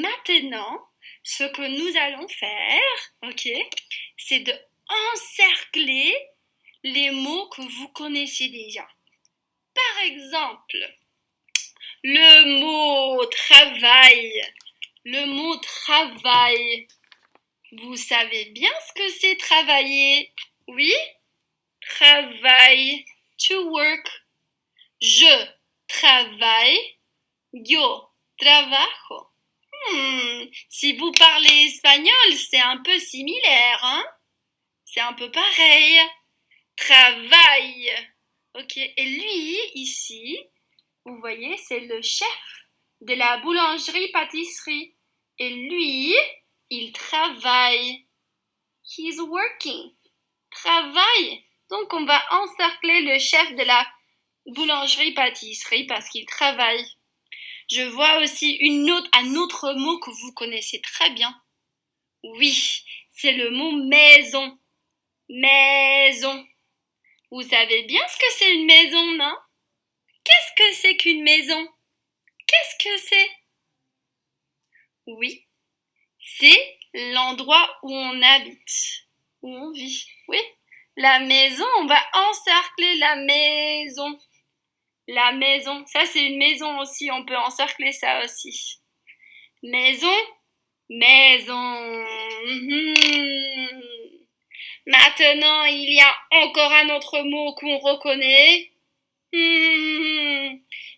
Maintenant, ce que nous allons faire, ok, c'est de encercler les mots que vous connaissez déjà. Par exemple, le mot travail. Le mot travail. Vous savez bien ce que c'est travailler? Oui? Travail. To work. Je travaille. Yo trabajo. Si vous parlez espagnol, c'est un peu similaire, hein? C'est un peu pareil. Travail. Ok, et lui, ici, vous voyez, c'est le chef de la boulangerie-pâtisserie. Et lui, il travaille. He's working. Travaille. Donc, on va encercler le chef de la boulangerie-pâtisserie parce qu'il travaille. Je vois aussi un autre mot que vous connaissez très bien. Oui, c'est le mot maison. Maison. Vous savez bien ce que c'est une maison, non? Qu'est-ce que c'est qu'une maison? Qu'est-ce que c'est? Oui, c'est l'endroit où on habite, où on vit. Oui, la maison, on va encercler la maison. La maison, ça c'est une maison aussi, on peut encercler ça aussi. Maison, maison. Maintenant, il y a encore un autre mot qu'on reconnaît.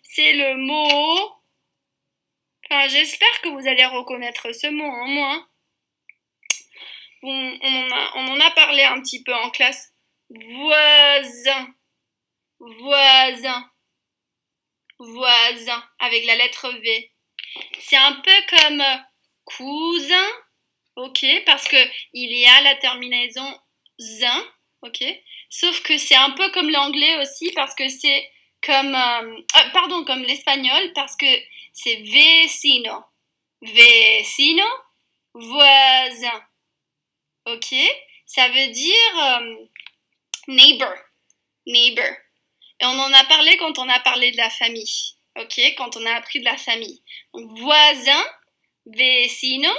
C'est le mot... Enfin, j'espère que vous allez reconnaître ce mot en moi. On en a parlé un petit peu en classe. Voisin. Voisin. Voisin. Avec la lettre V. C'est un peu comme cousin. Ok, parce que il y a la terminaison zin. Ok. Sauf que c'est un peu comme l'anglais aussi parce que c'est comme... comme l'espagnol parce que c'est vecino. Vecino, voisin. Ok? Ça veut dire neighbor. Neighbor. Et on en a parlé quand on a parlé de la famille. Ok? Quand on a appris de la famille. Donc, voisin, vecino,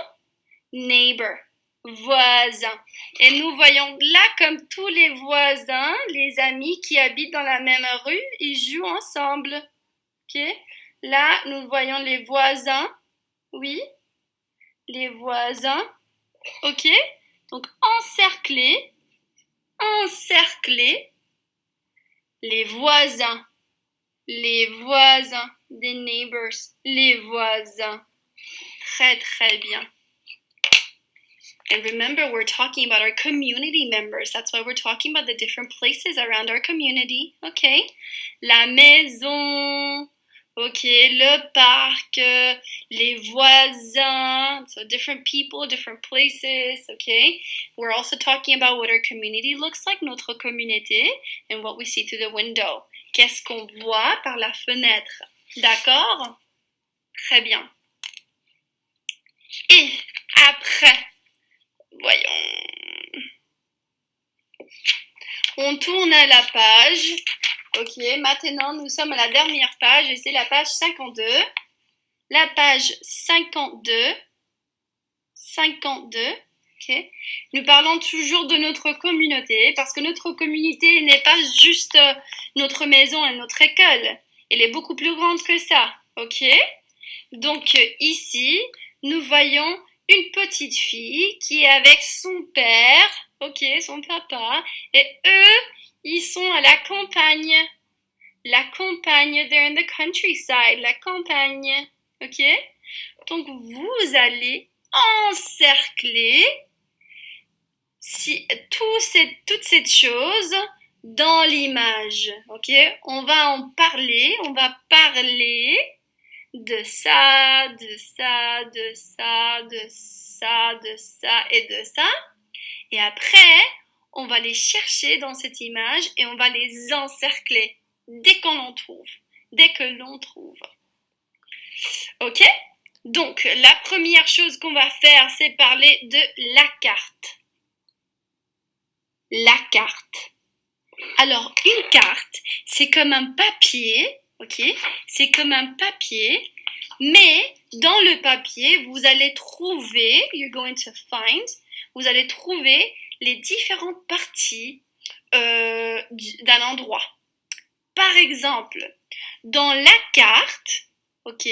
neighbor. Voisin. Et nous voyons là comme tous les voisins, les amis qui habitent dans la même rue, ils jouent ensemble. Ok? Là, nous voyons les voisins. Oui? Les voisins. Ok? Donc, encercler, encercler les voisins, des neighbors, les voisins. Très, très bien. And remember, we're talking about our community members. That's why we're talking about the different places around our community. Okay? La maison. Ok, le parc, les voisins, so different people, different places, okay? We're also talking about what our community looks like, notre communauté, and what we see through the window. Qu'est-ce qu'on voit par la fenêtre? D'accord? Très bien. Et après, voyons. On tourne à la page. Ok, maintenant nous sommes à la dernière page et c'est la page 52. La page 52. 52. Ok. Nous parlons toujours de notre communauté parce que notre communauté n'est pas juste notre maison et notre école. Elle est beaucoup plus grande que ça. Ok. Donc ici, nous voyons une petite fille qui est avec son père, ok, son papa, et eux, ils sont à la campagne. La campagne, they're in the countryside, la campagne, ok? Donc vous allez encercler toute cette chose dans l'image, ok? On va parler de ça, de ça, de ça, de ça, de ça et de ça. Et après, on va les chercher dans cette image et on va les encercler dès que l'on trouve. Ok? Donc, la première chose qu'on va faire, c'est parler de la carte. La carte. Alors, une carte, c'est comme un papier, ok? C'est comme un papier Mais dans le papier, vous allez trouver, vous allez trouver les différentes parties d'un endroit. Par exemple, dans la carte, ok,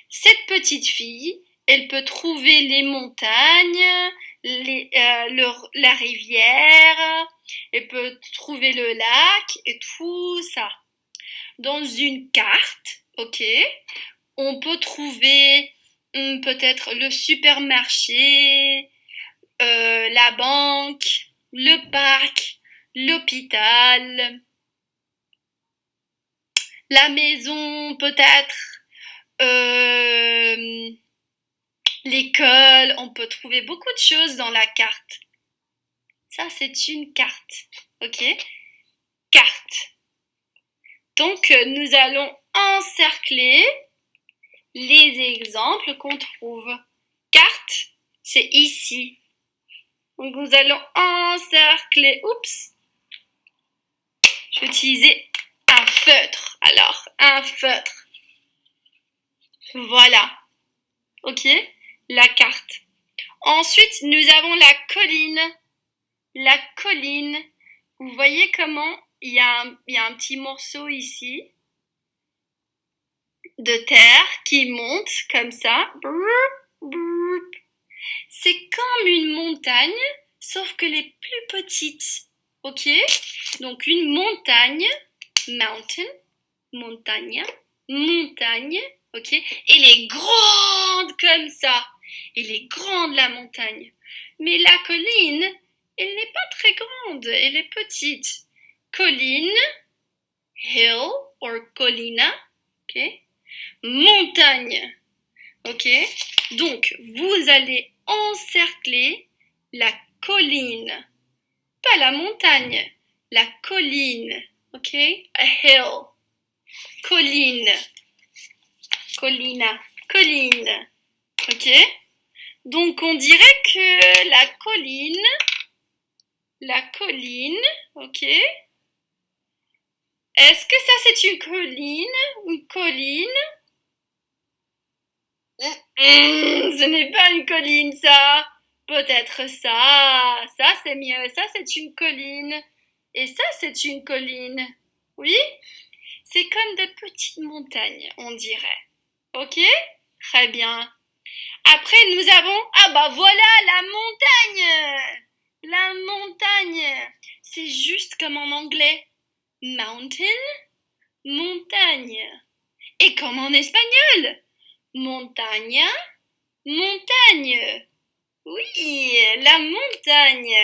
cette petite fille, elle peut trouver les montagnes, la rivière, elle peut trouver le lac et tout ça. Dans une carte, ok, on peut trouver peut-être le supermarché, la banque, le parc, l'hôpital, la maison peut-être, l'école. On peut trouver beaucoup de choses dans la carte. Ça, c'est une carte. Ok? Carte. Donc, nous allons encercler les exemples qu'on trouve. Carte, c'est ici. Donc, nous allons encercler. Oups! Je vais utiliser un feutre. Alors, un feutre. Voilà. Ok? La carte. Ensuite, nous avons la colline. La colline. Vous voyez comment il y a un petit morceau ici de terre qui monte comme ça. C'est comme une montagne, sauf que les plus petites. Ok? Donc une montagne, mountain, montagne, montagne, ok? Elle est grande comme ça. Elle est grande la montagne. Mais la colline, elle n'est pas très grande, elle est petite. Colline, hill or collina, ok? Montagne, ok? Donc, vous allez encercler la colline, pas la montagne, la colline, ok? A hill, colline, collina, colline, ok? Donc, on dirait que la colline, ok? Est-ce que ça c'est une colline? Une colline? Ce n'est pas une colline, ça. Peut-être ça. Ça c'est mieux. Ça c'est une colline. Et ça c'est une colline. Oui? C'est comme de petites montagnes, on dirait. Ok? Très bien. Après nous avons... Ah bah voilà la montagne! La montagne. C'est juste comme en anglais. Mountain, montagne. Et comme en espagnol. Montaña, montagne. Oui, la montagne.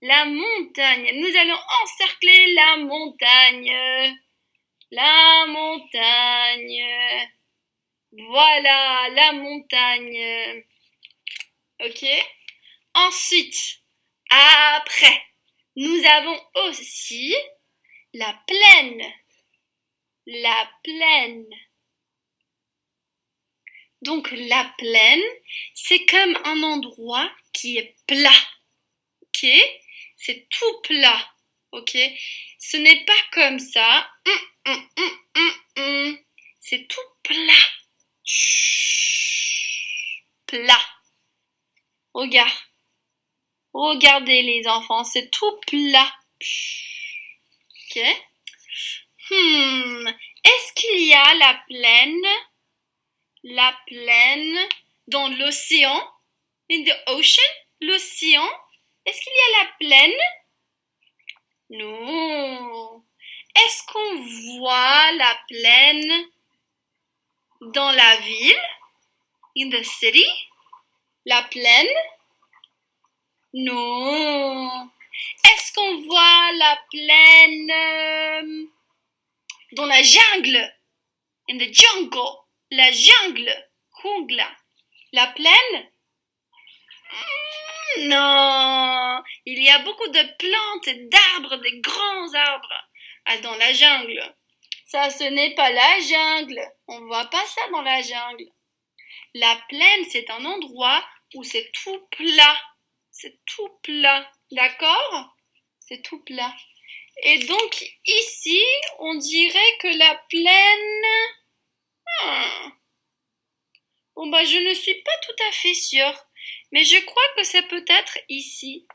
La montagne. Nous allons encercler la montagne. La montagne. Voilà, la montagne. Ok? Ensuite, après, nous avons aussi la plaine. La plaine. Donc la plaine, c'est comme un endroit qui est plat. Ok? C'est tout plat. Ok? Ce n'est pas comme ça. C'est tout plat. Chut. Plat. Regarde. Regardez les enfants, c'est tout plat. Ok? Est-ce qu'il y a la plaine dans l'océan? In the ocean? L'océan? Est-ce qu'il y a la plaine? Non. Est-ce qu'on voit la plaine dans la ville? In the city? La plaine? Non. Est-ce qu'on voit la plaine dans la jungle? In the jungle. La jungle. Jungla. La plaine? Non. Il y a beaucoup de plantes et d'arbres, des grands arbres dans la jungle. Ça, ce n'est pas la jungle. On ne voit pas ça dans la jungle. La plaine, c'est un endroit où c'est tout plat. C'est tout plat. D'accord? C'est tout plat. Et donc, ici, on dirait que la plaine... Bon, bah, je ne suis pas tout à fait sûre, mais je crois que c'est peut-être ici.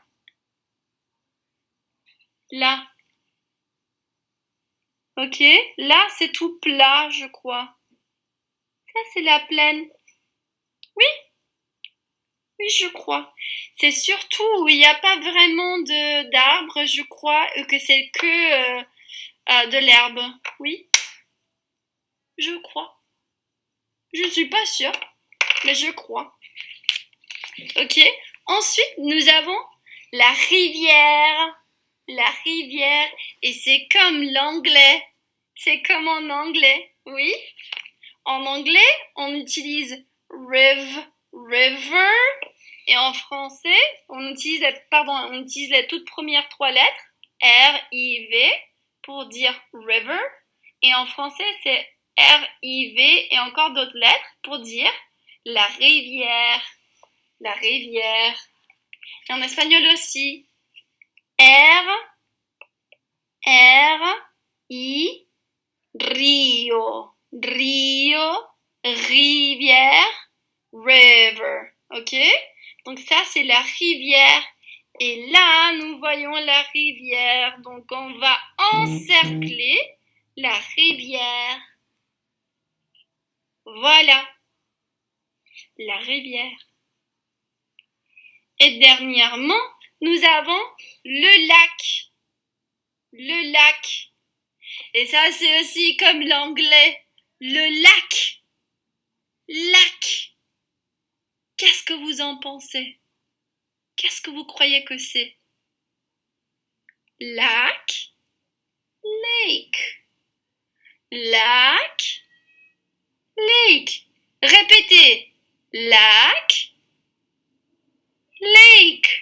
Là. Ok, là, c'est tout plat, je crois. Ça, c'est la plaine. Oui, oui, je crois. C'est surtout où il n'y a pas vraiment d'arbres, je crois, que c'est que de l'herbe. Oui, je crois. Je ne suis pas sûre, mais je crois. Ok. Ensuite, nous avons la rivière. La rivière. Et c'est comme l'anglais. C'est comme en anglais. Oui. En anglais, on utilise river. Et en français, on utilise les toutes premières 3 lettres. R-I-V pour dire river. Et en français, c'est R-I-V et encore d'autres lettres pour dire la rivière. La rivière. Et en espagnol aussi. R-I, rio. Rio, rivière, river. Ok? Donc ça, c'est la rivière. Et là, nous voyons la rivière. Donc on va encercler la rivière. Voilà, la rivière. Et dernièrement, nous avons le lac. Le lac. Et ça, c'est aussi comme l'anglais. Le lac. Lac. Qu'est-ce que vous en pensez? Qu'est-ce que vous croyez que c'est? Lac. Lake. Lac. Lake. Répétez. Lac. Lake.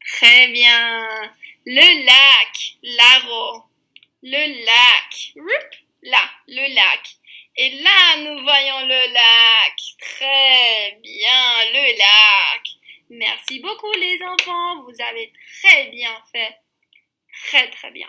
Très bien. Le lac. Lago. Le lac. Là, le lac. Et là, nous voyons le lac. Très bien, le lac. Merci beaucoup les enfants. Vous avez très bien fait. Très, très bien.